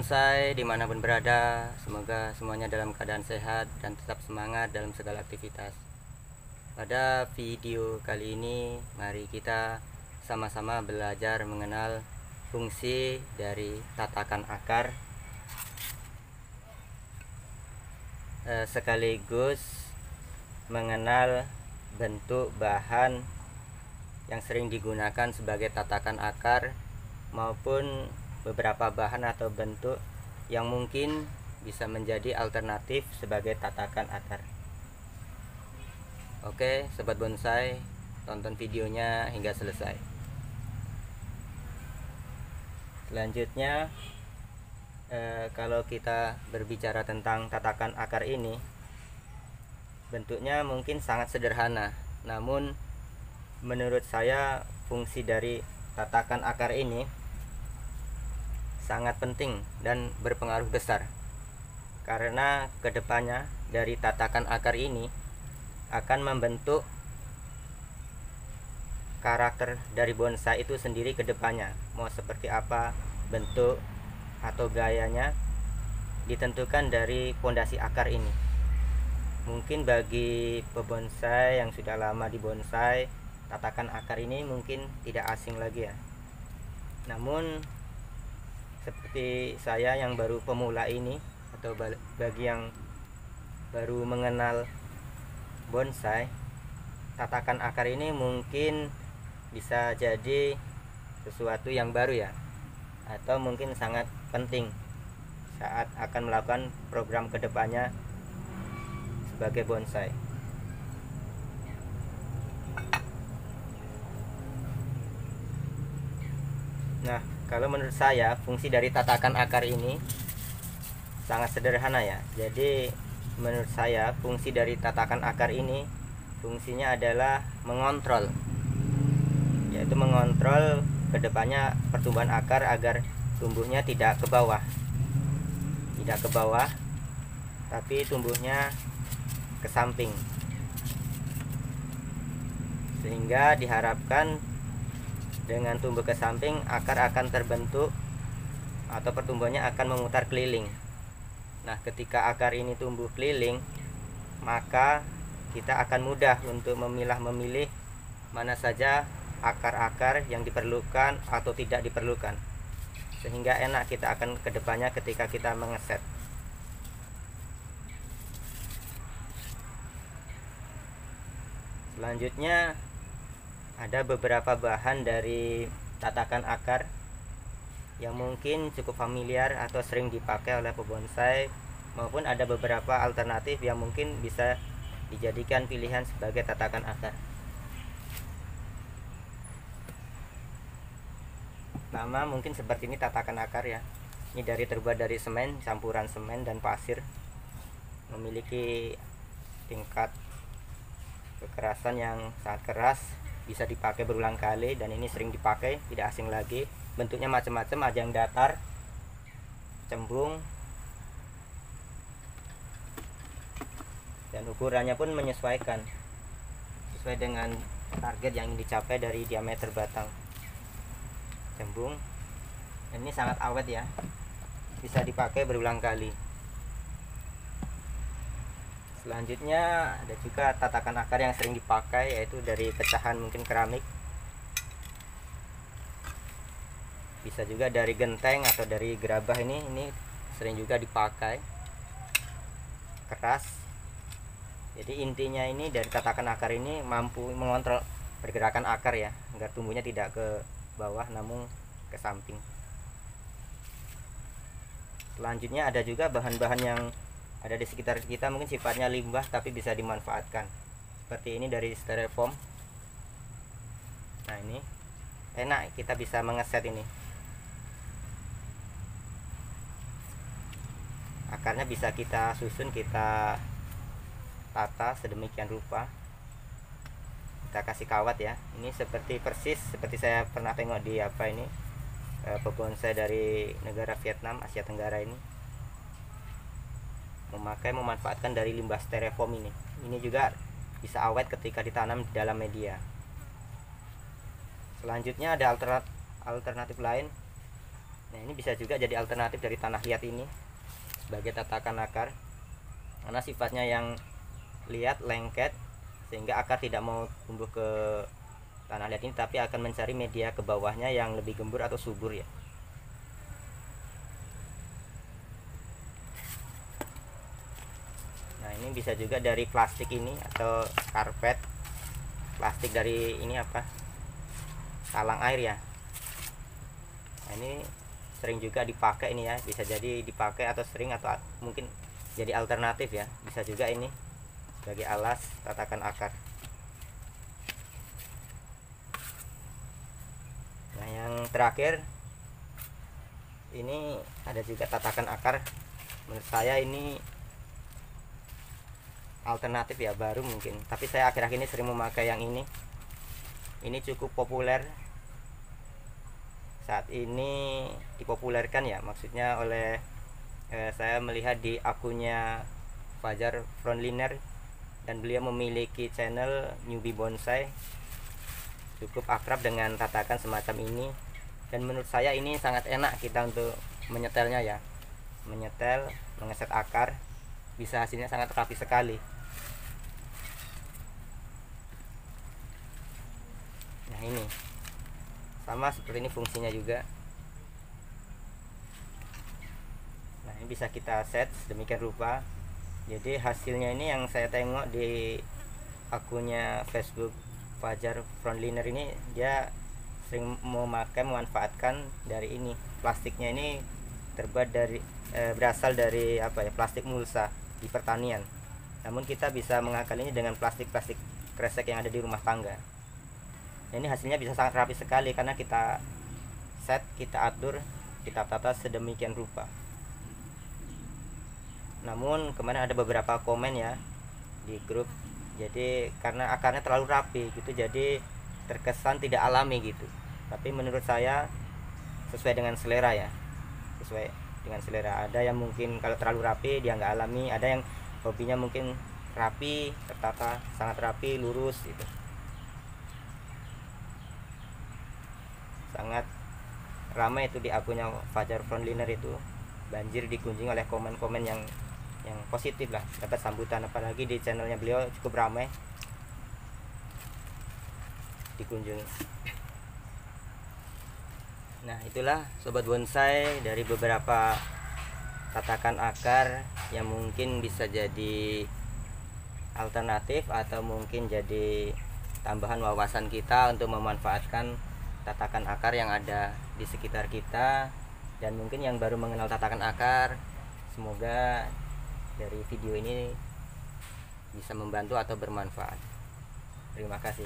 bonsai dimanapun berada, semoga semuanya dalam keadaan sehat dan tetap semangat dalam segala aktivitas. Pada video kali ini, mari kita sama-sama belajar mengenal fungsi dari tatakan akar, sekaligus mengenal bentuk bahan yang sering digunakan sebagai tatakan akar maupun beberapa bahan atau bentuk yang mungkin bisa menjadi alternatif sebagai tatakan akar. Oke, sobat bonsai, tonton videonya hingga selesai. Selanjutnya, kalau kita berbicara tentang tatakan akar ini, bentuknya mungkin sangat sederhana, namun menurut saya fungsi dari tatakan akar ini sangat penting dan berpengaruh besar, karena kedepannya dari tatakan akar ini akan membentuk karakter dari bonsai itu sendiri kedepannya. Mau seperti apa bentuk atau gayanya ditentukan dari pondasi akar ini. Mungkin bagi pebonsai yang sudah lama di bonsai, tatakan akar ini mungkin tidak asing lagi ya. Namun seperti saya yang baru pemula ini, atau bagi yang baru mengenal bonsai, tatakan akar ini mungkin bisa jadi sesuatu yang baru ya, atau mungkin sangat penting saat akan melakukan program kedepannya sebagai bonsai. Nah, kalau menurut saya fungsi dari tatakan akar ini sangat sederhana ya. Jadi menurut saya fungsi dari tatakan akar ini fungsinya adalah mengontrol, yaitu mengontrol kedepannya pertumbuhan akar agar tumbuhnya tidak ke bawah, tapi tumbuhnya ke samping, sehingga diharapkan dengan tumbuh ke samping akar akan terbentuk atau pertumbuhannya akan memutar keliling. Nah, ketika akar ini tumbuh keliling, maka kita akan mudah untuk memilih mana saja akar-akar yang diperlukan atau tidak diperlukan, sehingga enak kita akan kedepannya ketika kita mengeset. Selanjutnya ada beberapa bahan dari tatakan akar yang mungkin cukup familiar atau sering dipakai oleh pebonsai, maupun ada beberapa alternatif yang mungkin bisa dijadikan pilihan sebagai tatakan akar. Pertama mungkin seperti ini tatakan akar ya. Ini terbuat dari semen, campuran semen dan pasir, memiliki tingkat kekerasan yang sangat keras, bisa dipakai berulang kali, dan ini sering dipakai, tidak asing lagi. Bentuknya macam-macam, ada yang datar, cembung, dan ukurannya pun menyesuaikan sesuai dengan target yang ingin dicapai dari diameter batang. Cembung, dan ini sangat awet ya, bisa dipakai berulang kali. Selanjutnya ada juga tatakan akar yang sering dipakai, yaitu dari pecahan mungkin keramik, bisa juga dari genteng atau dari gerabah. Ini sering juga dipakai, keras. Jadi intinya ini dari tatakan akar ini mampu mengontrol pergerakan akar ya, agar tumbuhnya tidak ke bawah namun ke samping. Selanjutnya ada juga bahan-bahan yang ada di sekitar kita, mungkin sifatnya limbah tapi bisa dimanfaatkan, seperti ini dari styrofoam. Nah, ini enak, kita bisa mengeset ini. Akarnya bisa kita susun, kita tata sedemikian rupa, kita kasih kawat ya. Ini seperti persis seperti saya pernah tengok di pebonsai dari negara Vietnam, Asia Tenggara ini, memanfaatkan dari limbah styrofoam ini. Ini juga bisa awet ketika ditanam di dalam media. Selanjutnya ada alternatif lain, Nah, ini bisa juga jadi alternatif dari tanah liat ini sebagai tatakan akar, karena sifatnya yang liat, lengket, sehingga akar tidak mau tumbuh ke tanah liat ini, tapi akan mencari media ke bawahnya yang lebih gembur atau subur ya. Nah, ini bisa juga dari plastik ini atau karpet plastik dari ini apa, talang air ya. Nah, ini sering juga dipakai ini ya, bisa jadi dipakai atau sering, atau mungkin jadi alternatif ya, bisa juga ini sebagai alas tatakan akar. Nah, yang terakhir ini ada juga tatakan akar, menurut saya ini alternatif ya, baru mungkin, tapi saya akhir-akhir ini sering memakai yang ini cukup populer saat ini, dipopulerkan ya, maksudnya oleh saya melihat di akunnya Fajar Frontliner, dan beliau memiliki channel Newbie Bonsai, cukup akrab dengan tatakan semacam ini, dan menurut saya ini sangat enak kita untuk menyetelnya ya, menyetel, mengeset akar, bisa hasilnya sangat rapi sekali. Nah, ini sama seperti ini fungsinya juga. Nah, ini bisa kita set sedemikian rupa. Jadi hasilnya ini yang saya tengok di akunnya Facebook Fajar Frontliner ini, dia sering memanfaatkan dari ini, plastiknya ini terbuat dari berasal dari apa ya, plastik mulsa di pertanian. Namun kita bisa mengakalinya dengan plastik-plastik kresek yang ada di rumah tangga. Ini hasilnya bisa sangat rapi sekali karena kita set, kita atur, kita tata sedemikian rupa. Namun kemarin ada beberapa komen ya di grup, jadi karena akarnya terlalu rapi gitu, jadi terkesan tidak alami gitu. Tapi menurut saya sesuai dengan selera ya, sesuai dengan selera. Ada yang mungkin kalau terlalu rapi dia nggak alami, ada yang hobinya mungkin rapi, tertata, sangat rapi, lurus gitu. Sangat ramai itu di akunnya Fajar Frontliner itu, banjir dikunjungi oleh komen-komen yang positif lah, dapat sambutan, apalagi di channelnya beliau cukup ramai dikunjungi. Nah, itulah sobat bonsai dari beberapa tatakan akar yang mungkin bisa jadi alternatif atau mungkin jadi tambahan wawasan kita untuk memanfaatkan tatakan akar yang ada di sekitar kita. Dan mungkin yang baru mengenal tatakan akar, semoga dari video ini bisa membantu atau bermanfaat. Terima kasih.